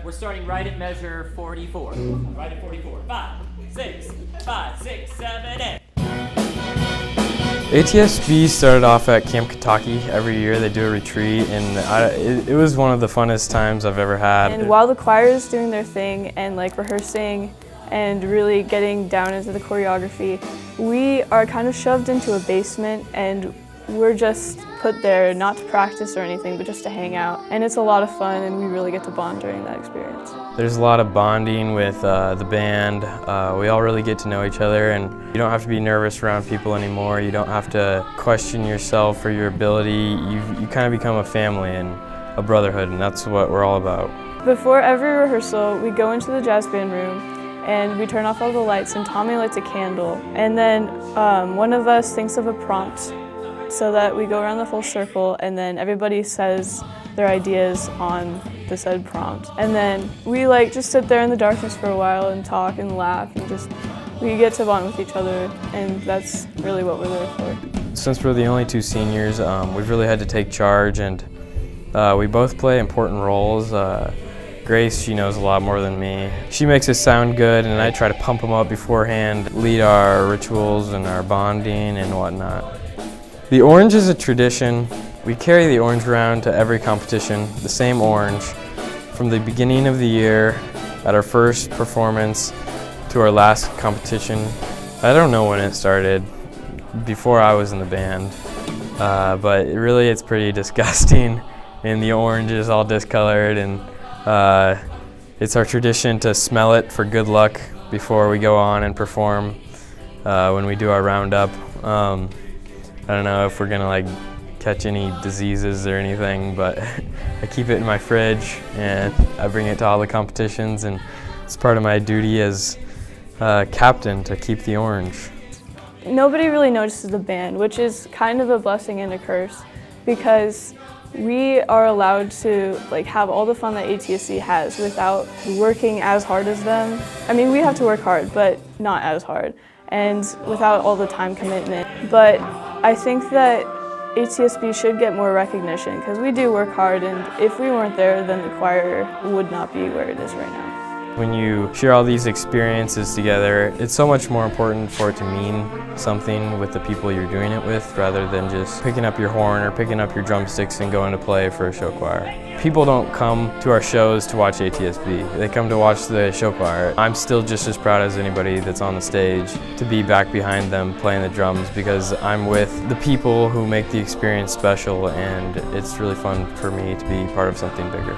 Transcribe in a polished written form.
We're starting right at measure 44. Right at 44. 5, 6, 5, 6, 7, 8. ATSB started off at Camp Kentucky. Every year they do a retreat, and it was one of the funnest times I've ever had. And while the choir is doing their thing and like rehearsing and really getting down into the choreography, we are kind of shoved into a basement and we're just put there not to practice or anything, but just to hang out. And it's a lot of fun and we really get to bond during that experience. There's a lot of bonding with the band. We all really get to know each other, and you don't have to be nervous around people anymore. You don't have to question yourself or your ability. You kind of become a family and a brotherhood, and that's what we're all about. Before every rehearsal, we go into the jazz band room and we turn off all the lights, and Tommy lights a candle. And then one of us thinks of a prompt so that we go around the whole circle, and then everybody says their ideas on the said prompt. And then we just sit there in the darkness for a while and talk and laugh, and we get to bond with each other, and that's really what we're there for. Since we're the only two seniors, we've really had to take charge, and we both play important roles. Grace, she knows a lot more than me. She makes us sound good, and I try to pump them up beforehand, lead our rituals and our bonding and whatnot. The orange is a tradition. We carry the orange around to every competition, the same orange, from the beginning of the year at our first performance to our last competition. I don't know when it started, before I was in the band, but really it's pretty disgusting, and the orange is all discolored, and it's our tradition to smell it for good luck before we go on and perform when we do our roundup. I don't know if we're gonna catch any diseases or anything, but I keep it in my fridge and I bring it to all the competitions, and it's part of my duty as captain to keep the orange. Nobody really notices the band, which is kind of a blessing and a curse, because we are allowed to have all the fun that ATSC has without working as hard as them. I mean, we have to work hard, but not as hard, and without all the time commitment. But I think that ATSB should get more recognition, because we do work hard, and if we weren't there, then the choir would not be where it is right now. When you share all these experiences together, it's so much more important for it to mean something with the people you're doing it with, rather than just picking up your horn or picking up your drumsticks and going to play for a show choir. People don't come to our shows to watch ATSB, they come to watch the show choir. I'm still just as proud as anybody that's on the stage to be back behind them playing the drums, because I'm with the people who make the experience special, and it's really fun for me to be part of something bigger.